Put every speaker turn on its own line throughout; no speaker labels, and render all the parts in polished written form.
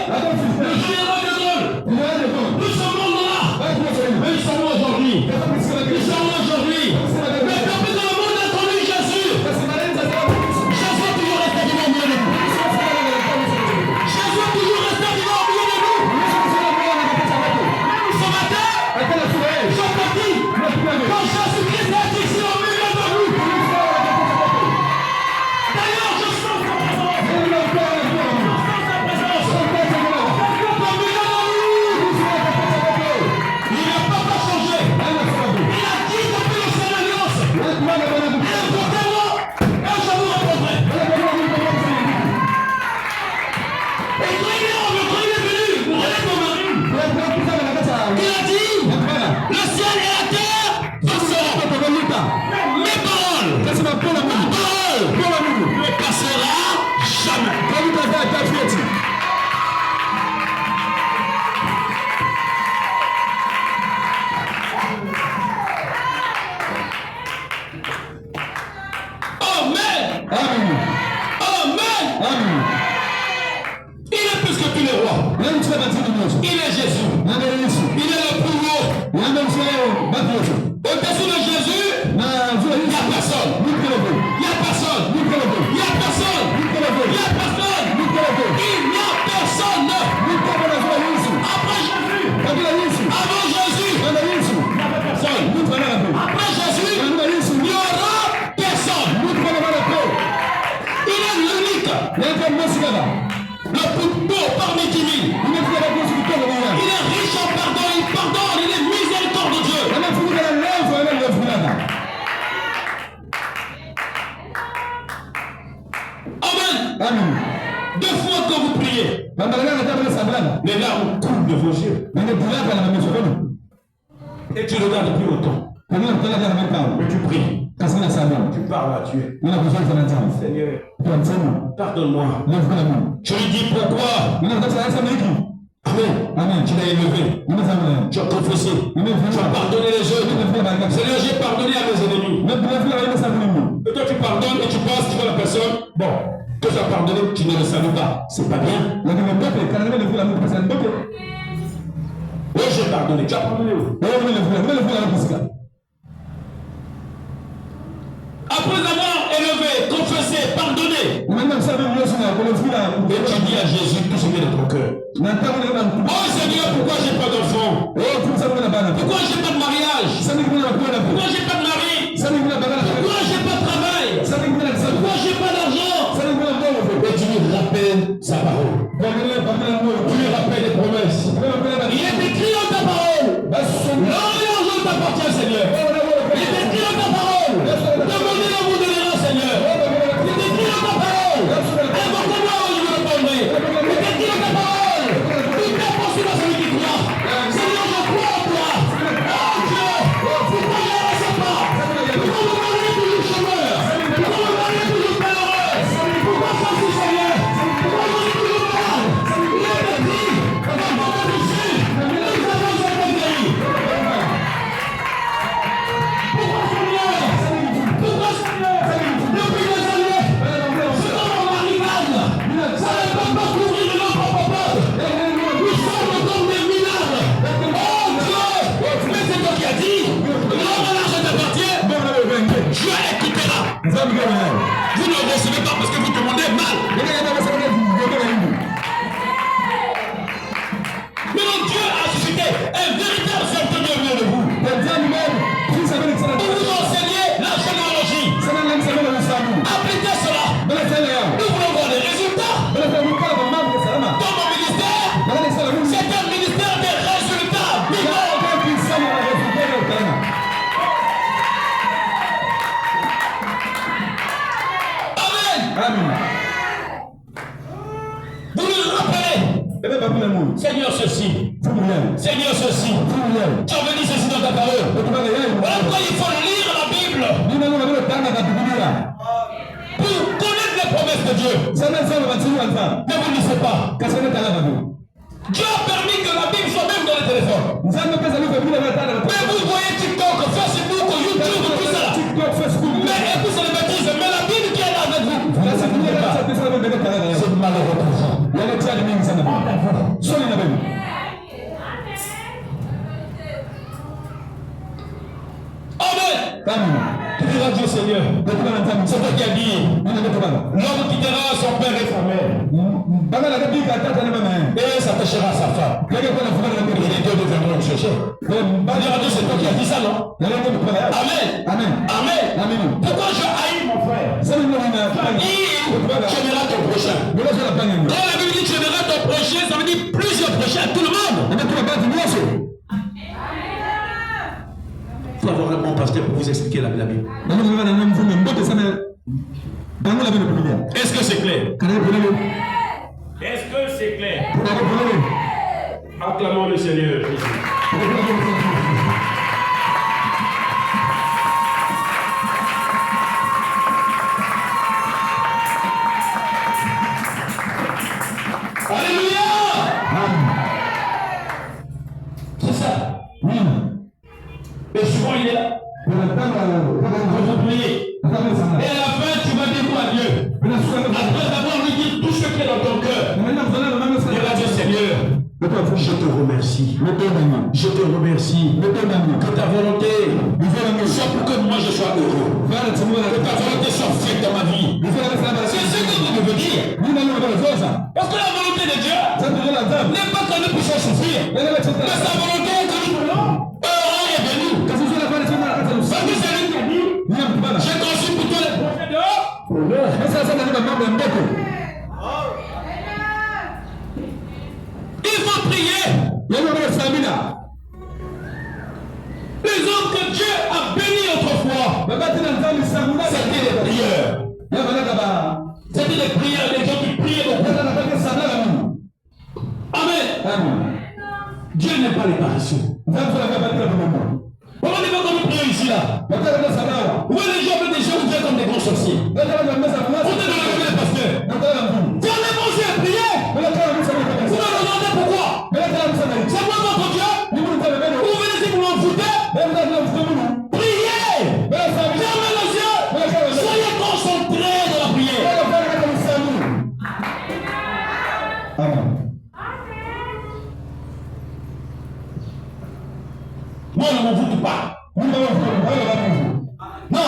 Le général de Gaulle. Nous sommes là. Mais ils sont là aujourd'hui. Ils sont là aujourd'hui. Mais peuple dans le monde a connu Jésus. Jésus est toujours resté vivant au milieu de nous. Jésus est toujours resté vivant au milieu de nous. Ce matin, je te dis, quand Jésus-Christ est ici au milieu de nous. D'ailleurs, je sens sa présence. Je sens sa présence. Au milieu de nous. Il n'a pas changé. Il a dit depuis l'ancienne alliance. Écoutez-moi et je vous répondrai. Et quand il est venu, vous regardez ton mari. Il a dit, le ciel et la terre passeront. Mes paroles ne passera jamais. Amen. Amen. Il est plus que tous les rois. Il est Jésus. Il est le plus haut. Au-dessus de Jésus, il n'y a personne. Il n'y a personne. Il n'y a personne. Il n'y a personne. Il n'y a personne. Après Jésus. Avant Jésus. Il n'y avait personne. Après Jésus, il n'y aura personne. Il est l'unique. Le plus beau parmi 10 000. Il est riche en pardon, il pardonne, il est miséricordieux. Amen. 2 fois que vous priez, les larmes coulent de vos yeux. Et tu regardes depuis longtemps. Mais tu pries. Tu parles à Dieu. Seigneur, pardonne-moi. Tu lui dis pourquoi. Amen. Tu l'as élevé. Tu as confessé. Tu as pardonné les autres. Seigneur, j'ai pardonné à mes ennemis. Et toi, tu pardonnes et tu penses que la personne, bon, que tu as pardonné, tu ne le salues pas. C'est pas bien. Oui, j'ai pardonné. Tu as pardonné où? Après avoir élevé, confessé, pardonné, et tu dis à Jésus tout ce qui est dans ton cœur. Oh Seigneur, pourquoi j'ai pas d'enfant? Pourquoi j'ai pas de mariage? Pourquoi j'ai pas de mari? Pourquoi j'ai pas de travail? Pourquoi j'ai pas d'argent? Et tu lui rappelles sa parole. Tu lui rappelles les promesses. Il est écrit dans ta parole. L'or et l'argent t'appartient, Seigneur. Il est écrit dans ta parole. Demandez à vous donnera, Seigneur. Il est écrit dans ta parole. Invoquez-moi et je vous répondrai. Il est écrit dans ta parole. Tout est possible à celui qui croit. Seigneur, je crois en toi. Oh Dieu, pourquoi je ne sais pas? Pourquoi vous m'avez toujours chômeur? Pourquoi vous m'avez toujours malheureux? Pourquoi ça si Seigneur? Pourquoi vous êtes toujours malade? Il est écrit dans votre dessus. Nous avons été guéris. Pourquoi Seigneur? Pourquoi Seigneur? Depuis des années, c'est dans mon arrivage. Ça ne peut pas couvrir de notre papa. Nous sommes comme des minables. Oh Dieu! Mais c'est toi qui as dit. L'or et l'argent t'appartient. Dieu écoutera. Vous ne recevez pas parce que vous demandez mal. Mais donc Dieu a suscité un véritable serviteur au milieu de vous. Pour vous enseigner la généalogie. Appliquez cela. Nous voulons voir les résultats. Dans mon ministère, c'est un ministère des résultats. Amen. Vous nous rappelez, Seigneur ceci, Seigneur ceci, tu as venu ceci dans ta parole. Voilà pourquoi il faut lire la Bible pour connaître les promesses de Dieu. Mais vous ne le savez pas. Dieu a permis que la Bible soit même dans les téléphones. Mais vous voyez TikTok, Facebook, YouTube, tout ça. Mais écoute, c'est des bêtises. Mais la Bible qui est là avec vous, c'est malheureux pour vous. C'est toi qui as dit. L'homme quittera son père et sa mère. Et s'attachera à sa femme. Et les deux deviendront une seule chair. C'est toi qui as dit ça, non? Amen. Amen. Pourquoi je haïs mon frère? Tu aimeras ton prochain. Quand la Bible dit tu aimeras ton prochain, ça veut dire plusieurs prochains, tout le monde. Il faut avoir un bon pasteur pour vous expliquer la Bible. Est-ce que c'est clair? Est-ce que c'est clair? Acclamons le Seigneur. Alléluia! C'est ça. Et souvent il est là. Vous oubliez. Et à la fin, tu vas dire quoi à Dieu? Après avoir lui dit tout ce qui est dans ton cœur. Il va dire Seigneur, je te remercie. Je te remercie. Que ta volonté soit pour que moi je sois heureux. Que ta volonté soit faite dans ma vie. C'est ce que tu veux dire. Parce que la volonté de Dieu n'est pas que nous puissions souffrir. Mais sa volonté est que nous voulons heureux et bénis. Parce que c'est lui qui a dit, j'ai conçu pour toi les projets dehors. Il faut prier. Les hommes que Dieu a bénis autrefois, c'était les prières. C'était les prières, les gens qui priaient beaucoup. Amen. Dieu n'aime pas les paresseux. Pourquoi n'est pas comme nous prions ici là? Où est les gens avec des gens ouverts comme des grands sorciers? Où est le pasteur? Dieu n'est pas aussi à prier. Vous me demandez pourquoi? C'est moi votre Dieu? Vous venez ici pour m'envoûter? Priez! Fermez les yeux! Soyez concentrés dans la prière! Amen. Moi, je ne m'envoûte pas. Non! Non!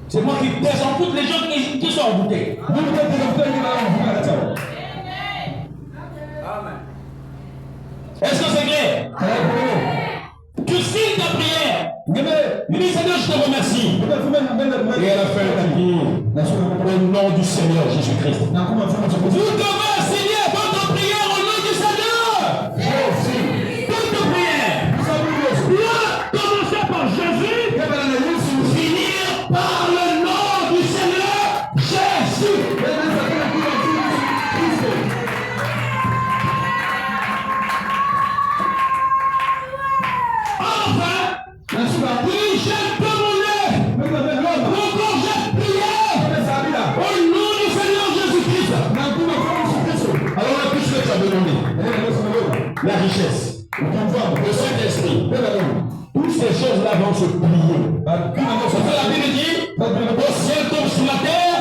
C'est moi qui pèse en toutes les gens qui sont envoûtés. Est-ce que c'est clair? Tu signes ta prière. Il dit Seigneur, je te remercie. Et à la fin, tu dis au nom du Seigneur Jésus-Christ. Vous devez signer votre prière au nom du Seigneur. Toute prière. Commencer par Jésus. Finir par le nom du Seigneur Jésus. Enfin, oui, j'ai demandé, encore j'ai prié au nom du Seigneur Jésus-Christ. Alors là, puisque tu as demandé la richesse, le Saint-Esprit, toutes ces choses-là vont se plier. Parce que la Bible dit, au ciel comme sur la terre,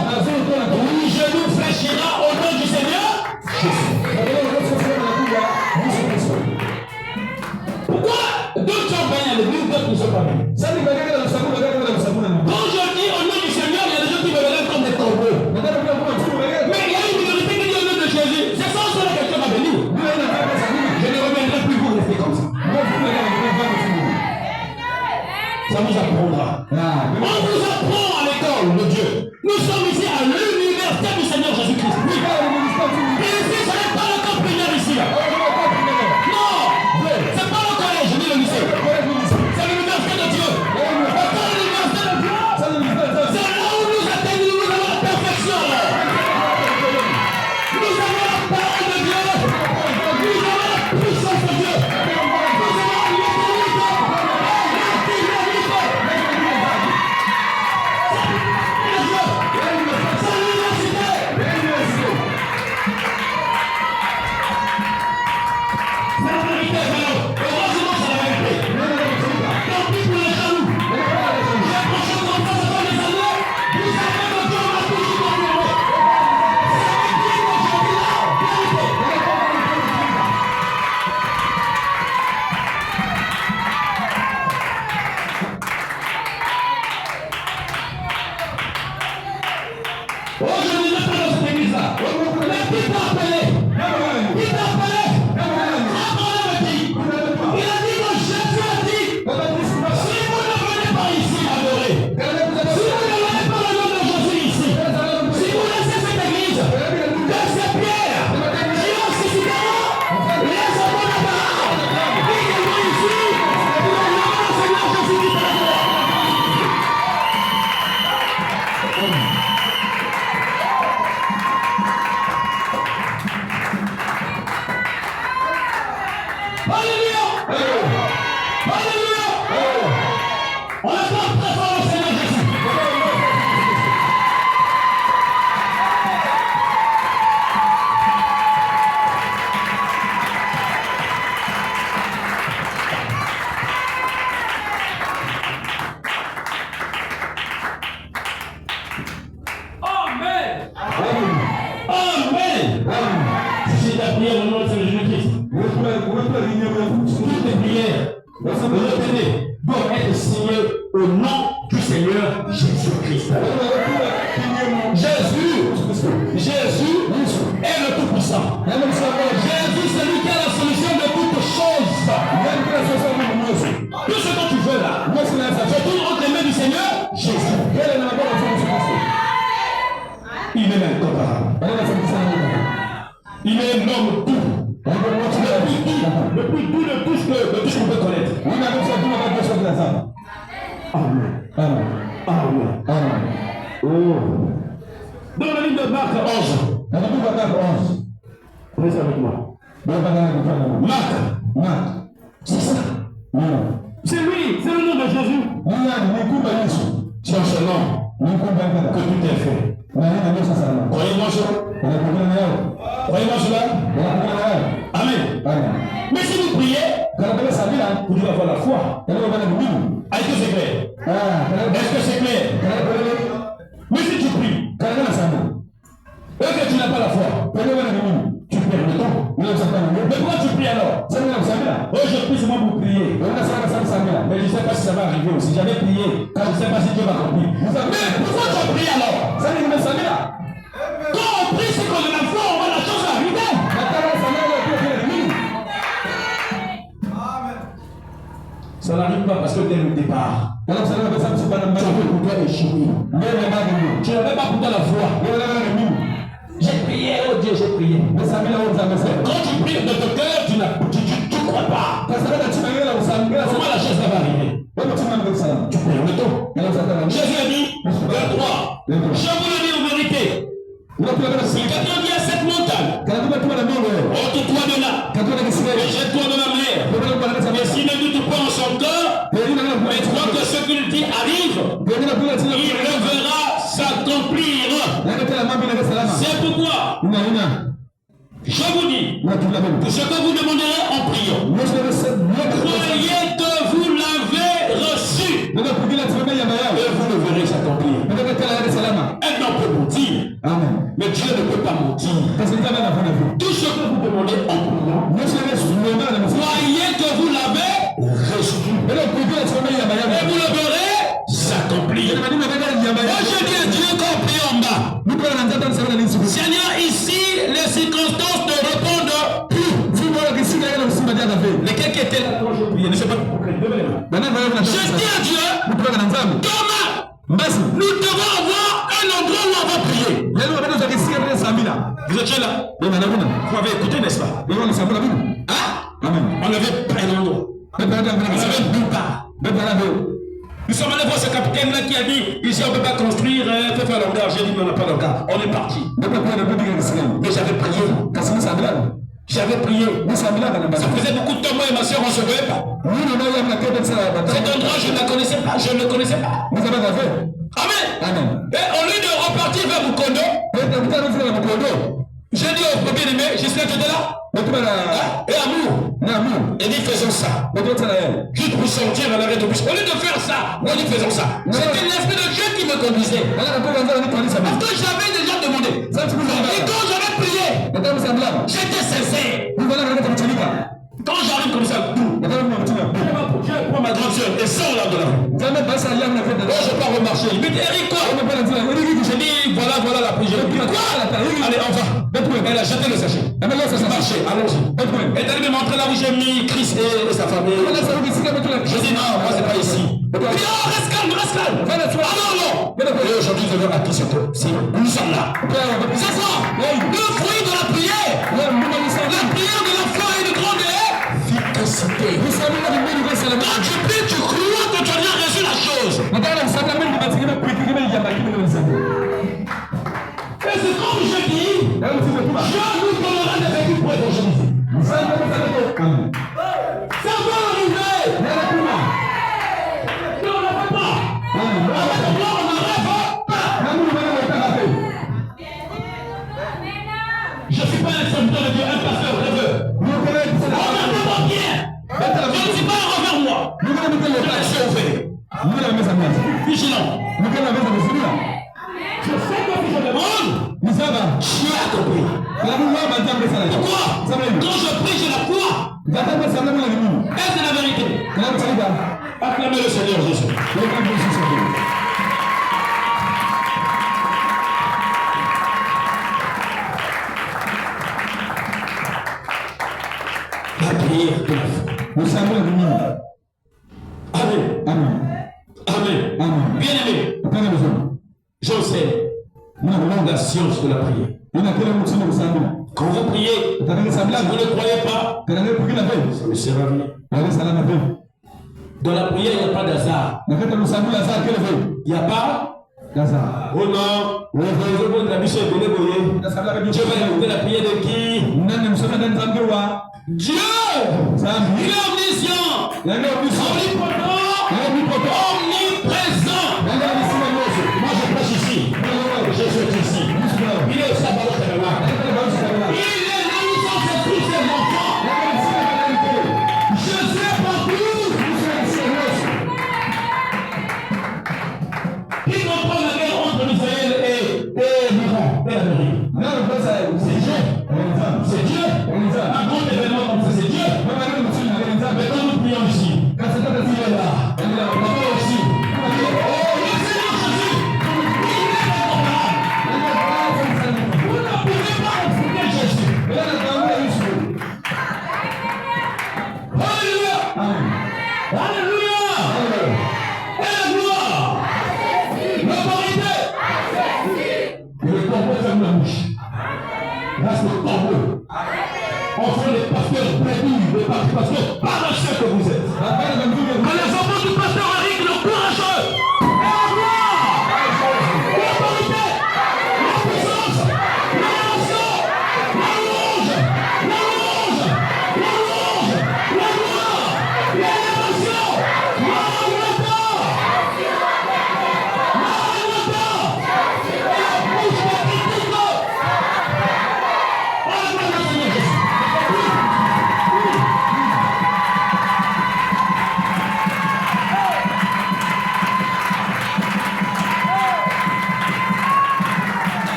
oui, je nous fléchira au nom du Seigneur Jésus. Pourquoi d'autres sont venus à l'église, d'autres ne sont pas venus? Quand je dis au nom du Seigneur, il y a des gens qui me relèvent comme des tombeaux. Mais il y a une minorité qui dit au nom de Jésus. C'est ça que quelqu'un m'a béni. Je ne reviendrai plus vous rester comme ça. Ça vous apprendra. On vous apprend à l'école de Dieu. Nous sommes ici à Il t'a appelé. Il t'a appelé. Abraham a dit. Il a dit que Jésus a dit. Si vous ne venez pas ici adorer, si vous ne venez pas le nom de Jésus ici, si vous laissez cette église, de ces pierres, qui ressusciteront, les hommes d'Abraham, qui viendront ici, pour le nom du Seigneur Jésus-Christ. Alléluia! Alléluia! On acclame très fort le Seigneur Jésus. Amen! Amen! C'est ta prière au nom de Seigneur Jésus-Christ. Toutes les prières, retenez, doivent être signées au nom du Seigneur Jésus-Christ. Jésus est le Tout-Puissant. Jésus, c'est lui qui a la solution de toutes choses. Tout ce que tu veux là, c'est tout entre les mains du Seigneur Jésus. Il est incomparable. Il est l'homme tout. Le plus doux de tout ce qu'on peut connaître. Amen. Amen. Oh. Dans le livre de Marc 11. Restez avec moi. Marc. C'est ça. C'est lui, c'est le nom de Jésus. C'est en ce nom que tout est fait. Croyez-moi cela? Croyez-moi cela? Amen. Mais si vous priez, vous devez avoir la foi. Est-ce que c'est clair? Est-ce que c'est clair? Mais si tu pries, et que tu n'as pas la foi, tu perds le temps. Mais pourquoi tu pries alors? Oh, je prie seulement pour prier. Mais je ne sais pas si ça va arriver aussi. J'avais prié, je ne sais pas si Dieu va accomplir. Mais pourquoi tu pries alors? Quand on prie, c'est qu'on a la foi, on voit la chose arriver. Ça n'arrive pas parce que dès le départ, tu n'avais pour toi échouer. Tu n'avais pas pour toi la foi. J'ai prié, oh Dieu, j'ai prié. Quand tu pries de ton cœur, tu ne crois pas. Comment la chose va arriver? Tu perds le temps. Jésus a dit, verset 3, je vous le dis en vérité. Si quelqu'un dit à cette montagne, ôte-toi de là, et jette-toi dans la mer, et s'il ne doute pas en son cœur, mais croit que ce qu'il dit arrive, il le verra s'accomplir. C'est pourquoi je vous dis que ce que vous demanderez en priant, croyez que vous l'avez reçu, et vous le verrez s'accomplir. Elle n'en peut mentir. Mais Dieu ne peut pas mentir. Tout ce que vous demandez en priant, croyez que vous l'avez reçu. Et vous le verrez s'accomplir. Moi je dis à Dieu qu'on prie en bas. Seigneur, ici, les circonstances ne répondent plus. Lesquels qui étaient là quand je priais, ne sais pas pourquoi. Je dis à Dieu, Thomas, nous devons avoir un endroit où on va prier. Vous étiez là? Vous avez écouté, n'est-ce pas? Hein? On avait plein d'endroits. On avait nulle part. Nous sommes allés voir ce capitaine-là qui a dit ici on ne peut pas construire, il faut faire l'engard. J'ai dit mais on n'a pas d'engard. On est parti. Mais j'avais prié. J'avais prié. Ça faisait beaucoup de temps, moi et ma soeur, on ne se voyait pas. Cet endroit, je ne la connaissais pas. Je ne le connaissais pas. Amen. Et au lieu de repartir vers Mukondo, j'ai dit au premier aimé, j'espère que tu es là. Et amour. Et dit faisons ça. Juste pour sortir dans l'arrêt de bus. Au lieu de faire ça, on dit faisons ça. C'était l'esprit de Dieu qui me conduisait. Parce que j'avais déjà demandé. Et quand j'avais prié, j'étais sincère. Quand j'arrive comme ça, je prends ma grande soeur et sors là de la rue. Quand je pars remarcher, il me dit Eric quoi? Je dis voilà la prière. Quoi? Allez, on va. Elle a jeté le sachet. Marchez, allons-y. Elle est allée me montrer là où j'ai mis Chris et sa famille. Je dis non, moi c'est pas ici. Oh, reste calme, reste calme. Ah non, non. Et aujourd'hui, je veux à qui c'est tout. Si, nous sommes là. C'est ça. Le fruit de la prière. La prière de la foi et de grande efficacité. Quand tu pries, tu crois que tu as bien reçu la chose. Et c'est comme je dis, Dieu nous donnera des vécus pour évangéliser. Ça va arriver. Mais on ne le fait pas. Avec moi, on ne rêve pas. Je ne suis pas un serviteur de Dieu, un pasteur rêveur. Regardez-moi bien. Je ne suis pas un revers moi. Je suis ouvert. Vigilant. Je sais que si je demande, tu as compris. Pourquoi? Quand je prie, j'ai la foi. Et c'est la vérité. Acclamez le Seigneur Jésus. La prière de la foi. Nous savons l'avenir. Amen. Amen. Amen. Amen. Bien-aimé. Je sais, la science de la prière. Quand vous priez, vous ne croyez pas, ça me sert à rien. Dans la prière, il n'y a pas d'hasard. Il n'y a pas d'hasard. Oh non, Dieu va écouter la prière de qui? Dieu, il est omniscient, omnipotent, omniprésent. Moi je prêche ici. Je suis ici. Il est au sabbat de il est là où sont tous ses enfants. Je sais partout. Qui comprend la guerre entre Israël et l'Iran? C'est Dieu. C'est Dieu. Un grand événement comme ça, c'est Dieu. Mais quand nous prions ici, il est là. Il est là aussi. Enfin, les pasteurs brebis, les pasteurs paracheux que vous êtes. Mais les enfants du pasteur Eric, le courageux, et la gloire, l'autorité, la puissance, l'adoration, la louange, la louange, la louange, la gloire, l'élévation, Maranatha, et la bouche de critique.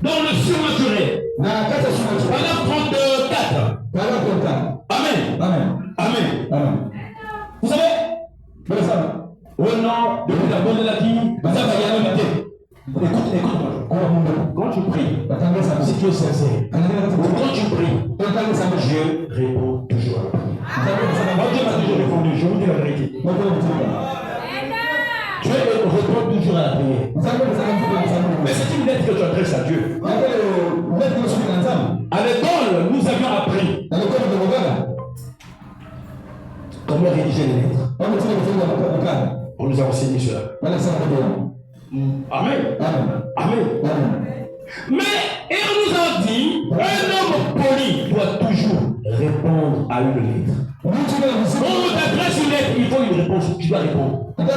Dans le surnaturel. Psalm 34. Amen. Amen. Amen. Vous savez, au nom de la bonne de la vie, écoute-moi. Quand tu pries, si tu es sincère, quand tu pries, Dieu répond toujours à la prière. Moi, Dieu m'a toujours répondu, je vous dis la vérité. Dieu répond toujours à la prière. Mais c'est une lettre que tu adresses à Dieu. À l'école, nous avions appris comment rédiger les lettres. On nous a enseigné cela. Amen. Amen. Mais il nous a dit, un homme poli doit toujours répondre à une lettre. On t'adresse une lettre, il faut une réponse. Tu dois répondre. Même si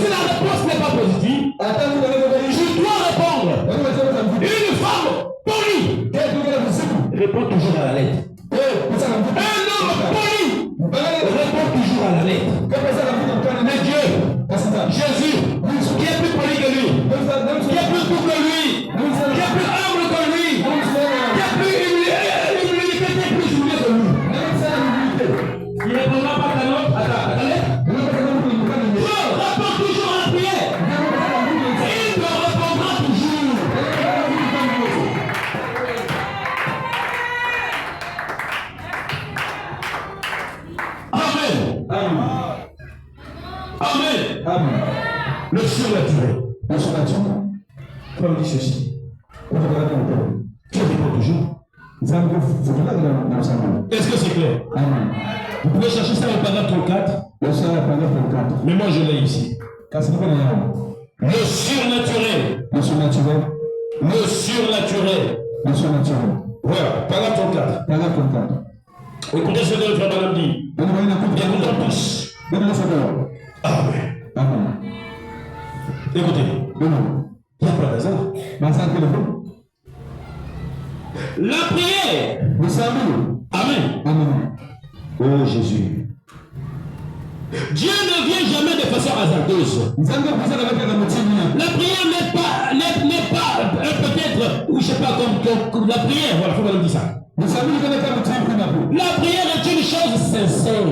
la réponse n'est pas positive, tu dois répondre. Une femme polie répond toujours à la lettre. Un homme poli répond toujours à la lettre. Mais Dieu, Jésus, qui est plus poli que lui, qui est plus doux que lui, qui est plus humble que lui, qui est plus humilié, qui est plus humilié que lui. Il ne répondra pas à ta lettre. Dieu répond toujours à la prière. Il te répondra toujours. Amen. Amen. Amen. Le surnaturel. Le surnaturel. Comme dit ceci. Tu réponds toujours. Est-ce que c'est clair? Amen. Vous pouvez chercher ça au paragraphe 34. Mais moi je l'ai ici. Le surnaturel. Le surnaturel. Le surnaturel. Le surnaturel. Voilà, paragraphe 34. Paragraphe 34. Écoutez ce que le frère Madame dit. Écoutons tous. Amen. Amen. Écoutez. Il n'y a pas d'hasard. La prière. Amen. Amen. Oh Jésus. Dieu ne vient jamais de façon hasardeuse. La prière n'est pas peut-être, ou je sais pas, comme la prière, voilà, il faut pas dire ça. La prière est une chose sincère.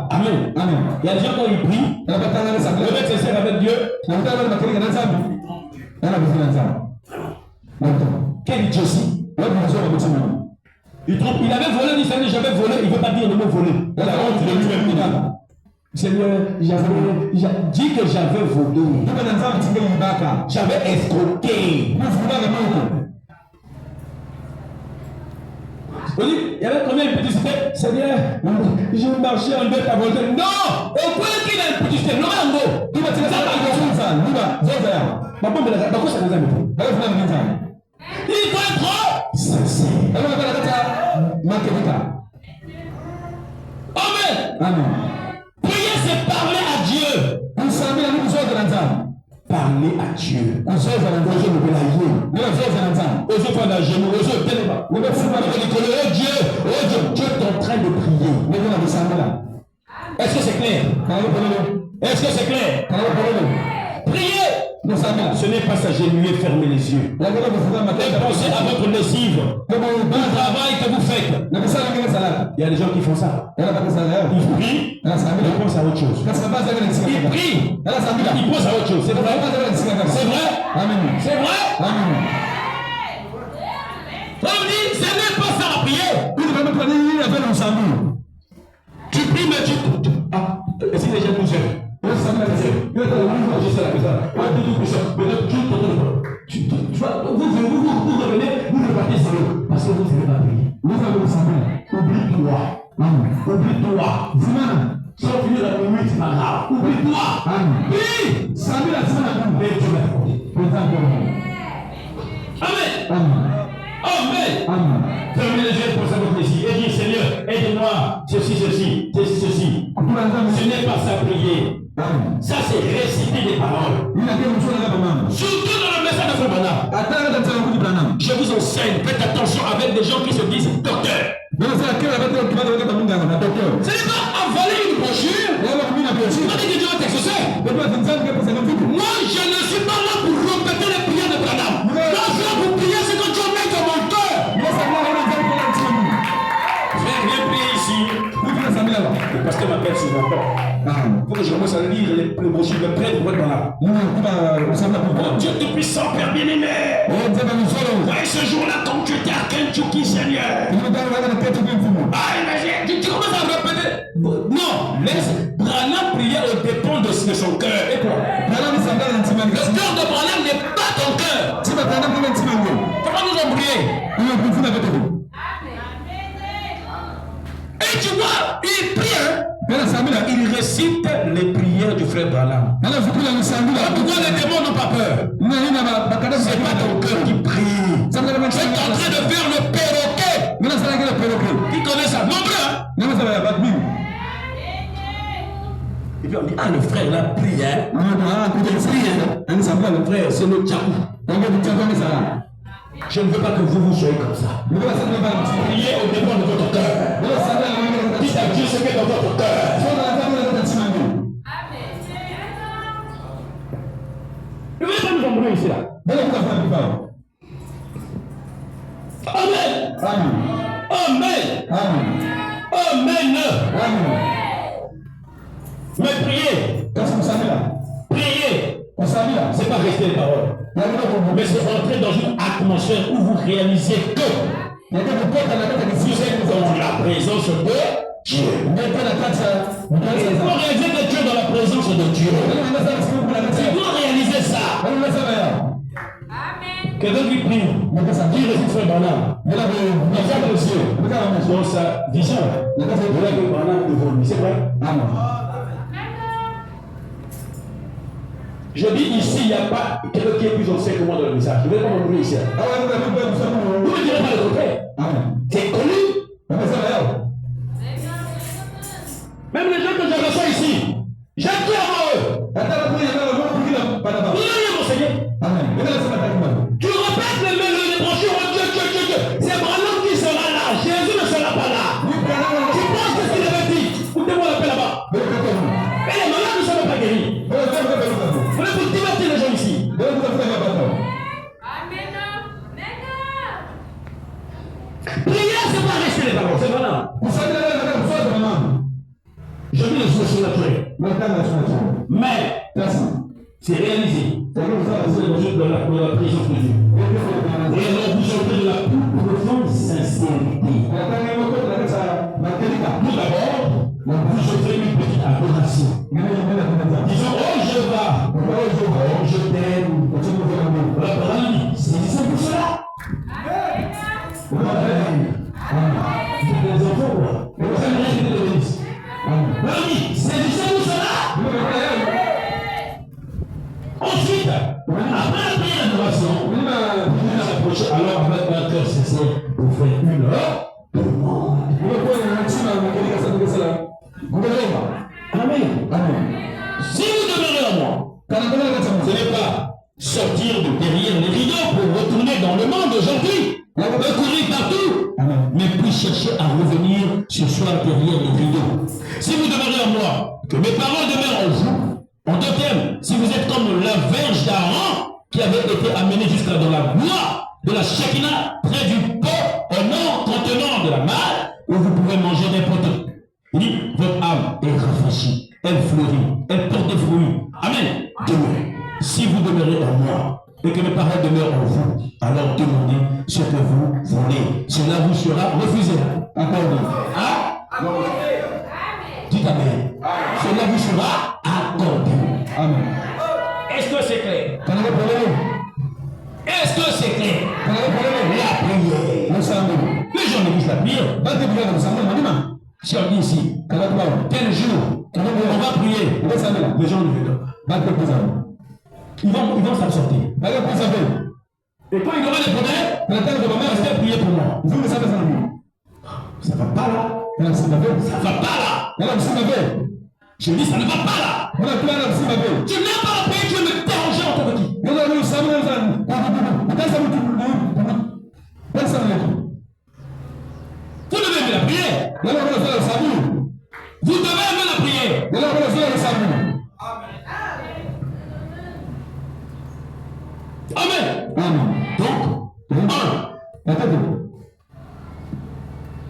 Amen. Amen. Il y a des gens quand ils prient, ils veulent être sincères avec Dieu. Quel Dieu aussi? Il trompe. Il avait volé, il savait j'avais volé, il ne veut pas dire le mot volé. La honte de lui-même. Seigneur, dit que j'avais volé. J'avais escroqué. Il y avait combien de petits stèles? Seigneur, j'ai marché en deux à voler. Non! Au point qu'il a un petit stèle, non, en gros. Il va tirer ça par il faut être sincère. Amen. Amen. Prier, c'est parler à Dieu. Parler à Dieu. Dieu est en train de prier. Est-ce que c'est clair? Est-ce que c'est clair? Priez. Ce n'est pas s'agenouiller, fermer les yeux. Pensez à votre lessive, au travail que vous faites. Il y a des gens qui font ça. Ils prient, ils pensent à autre chose. Ils prient, ils pensent à autre chose. C'est vrai? C'est vrai? C'est vrai? On dit, ce n'est pas ça la prière. Tu pries, mais tu... Ah, est-ce que les gens nous aiment? Vous revenez, vous repartez solo parce que vous ne savez pas prier. Oublie-toi. Oublie-toi. Sans finir la nuit, c'est pas grave. Oublie-toi. Prie. Et Dieu va répondre. Amen. Amen. Fermez les yeux pour savoir ici et dis Seigneur, aide-moi, ceci. Ce n'est pas ça prier. Ça c'est réciter des paroles. Surtout dans le message de Frère. Je vous enseigne, faites attention avec des gens qui se disent docteurs. Ce n'est pas avaler une brochure. On dit que Dieu va t'exaucer. Moi je ne suis pas là pour répéter les prières de Branham. Moi je suis là pour prier ce que Dieu met dans mon cœur. Viens prier ici. Le pasteur m'appelle sur mon corps. Il faut que je commence à lire les brochures de prêtre pour être là. Oh Dieu Tout-Puissant, Père bien-aimé. Ouais, ce jour-là, quand tu étais à Kentucky, Seigneur. Tu commences à répéter. Non, laisse Branham prier au dépend de son cœur. Et quoi? Le cœur de Branham n'est pas ton cœur. Comment nous avons prié? Et tu vois, il prie. Il récite les prières du frère Branham. Pourquoi les démons n'ont pas peur? C'est pas ton cœur qui prie. Tu es en train de faire le perroquet. Et puis on dit, ah, le frère là prie, hein. Le frère, c'est le Tchakou. Je ne veux pas que vous soyez comme ça. Priez au dépend de votre cœur. Dites à Dieu ce qui est dans votre cœur. Ne voulez pas nous embrouiller ici là. Amen. Amen. Amen. Mais priez. Priez. C'est pas rester les paroles. Mais c'est rentrer dans une atmosphère où vous réalisez que vous êtes dans la présence de Dieu. Vous réalisez que Dieu est dans la présence de Dieu. Tu dois réaliser ça. Quelqu'un qui prie, qui récite frère Branham, il ferme les yeux dans sa vision. Il a que Branham évolue. C'est vrai? Je dis ici, il n'y a pas quelqu'un qui est plus ancien que moi dans le message. Je ne vais pas m'enlever ici. Vous ne direz pas le contraire. C'est connu. Même les gens que je reçois ici, j'ai tout avant eux. Vous m'enseigner. Tu répètes les brochures en Dieu. C'est Branham qui sera là. Jésus ne sera pas là. Tu penses que ce qu'il avait dit? Écoutez-moi la paix là-bas. Et les malades ne seront pas guéris. Vous voulez vous divertir les gens ici. Prière, c'est pas rester les paroles. C'est Branham. Je vis les choses naturelles. Mais c'est réalisé. Vous êtes dans la présence de Dieu. Et alors vous entrez de la plus profonde sincérité. Tout d'abord, vous offrez une petite adoration. Disons, oh je vais, oh je t'aime. C'est pour cela. Des enfants, c'est pour cela. Ensuite, après la prière d'adoration, vous vous approchez alors avec un cœur sincère pour faire une demande. Amen. Si vous demeurez en moi, ce n'est pas sortir de derrière les rideaux pour retourner dans le monde aujourd'hui, courir partout, mais puis chercher à revenir ce soir derrière les rideaux. Si vous demeurez en moi, que mes paroles demeurent en vous, en deux termes, si vous êtes comme la verge d'Aaron qui avait été amenée jusqu'à dans la bois de la Shekinah, près du pot au nom contenant de la malle, où vous pouvez manger n'importe quoi. Il dit, votre âme est rafraîchie, elle fleurit, elle porte des fruits. Amen. Demeurez. Si vous demeurez en moi et que mes paroles demeurent en vous, alors demandez ce que vous voulez. Cela vous sera refusé. Accordé. Hein? Dites Amen. Cela vous sera accordé. Amen. Est-ce que c'est clair? Est-ce que c'est clair? La prière. Les gens négligent la prière. Si on dit ici, tel jour, on va prier, les gens ne veulent pas. Ils vont s'absorber. Et quand il y aura des problèmes, restez prier pour moi. Ça ne va pas là. Ça ne va pas là. Je dis, ça ne va pas là. Tu n'as pas la paix, tu veux me déranger en tant que qui? Vous devez aimer la prière. Vous devez aimer la prière. Amen. Donc,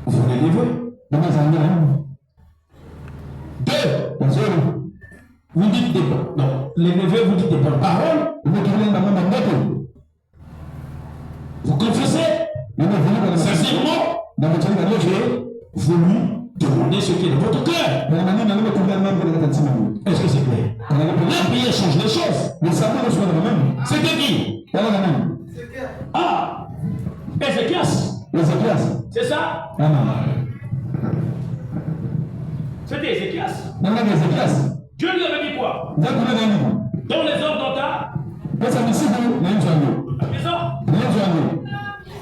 vous les dévouez. Vous dites des bonnes. Non, les neveux vous dites des bonnes paroles. Vous confessez sincèrement que vous lui demandez ce qui est dans votre cœur. Est-ce que c'est clair? La prière change les choses. C'était qui? Ah, Ézéchias. C'est ça? C'était Ézéchias. Dieu lui avait dit quoi? Dans les hommes d'Anta.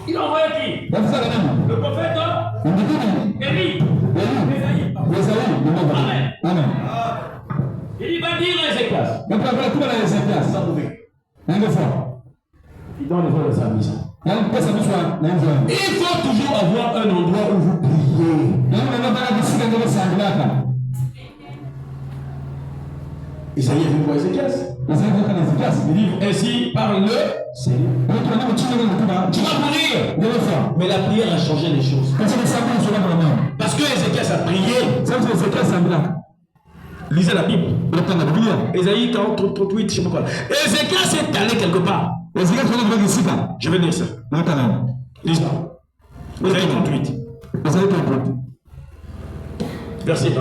Il a envoyé qui? Le prophète Élie. Amen.
Il va dire à Ézéchias.
Mais pour tout dans Ézéchias, ça vous fait. Un fois.
Il donne les voix de sa maison.
Il
faut toujours avoir un endroit où vous priez. Isaïe est venu voir Ézéchias. Il dit ainsi parle le Seigneur. Tu vas mourir. Mais la prière a changé les choses. Parce que Ézéchias a prié. Lisez la Bible. Ésaïe 38, je ne sais pas quoi. Ézéchias est allé quelque part. Je vais lire ça. Lisez. Ésaïe 38. Verset 1.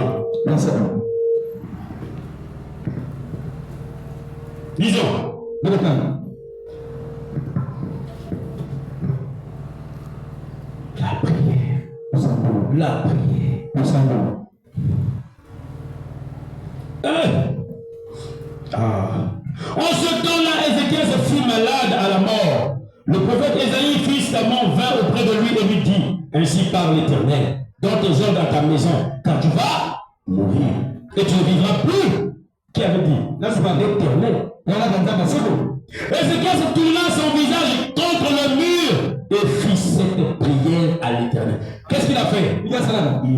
Lisons. La prière. La prière. En ce temps-là, Ézéchias fut malade à la mort. Le prophète Ésaïe, fils d'Amon, vint auprès de lui et lui dit: ainsi parle l'Éternel, dans tes heures dans ta maison, car tu vas mourir et tu ne vivras plus. Qui avait dit? Là, c'est pas l'Éternel. Ézéchias tourna son visage contre le mur et fit cette prière à l'Éternel. Qu'est-ce qu'il a fait? Il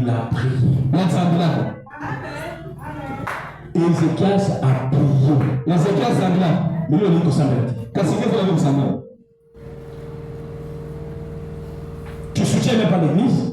a prié. Ézéchias a prié. Tu soutiens même pas l'église?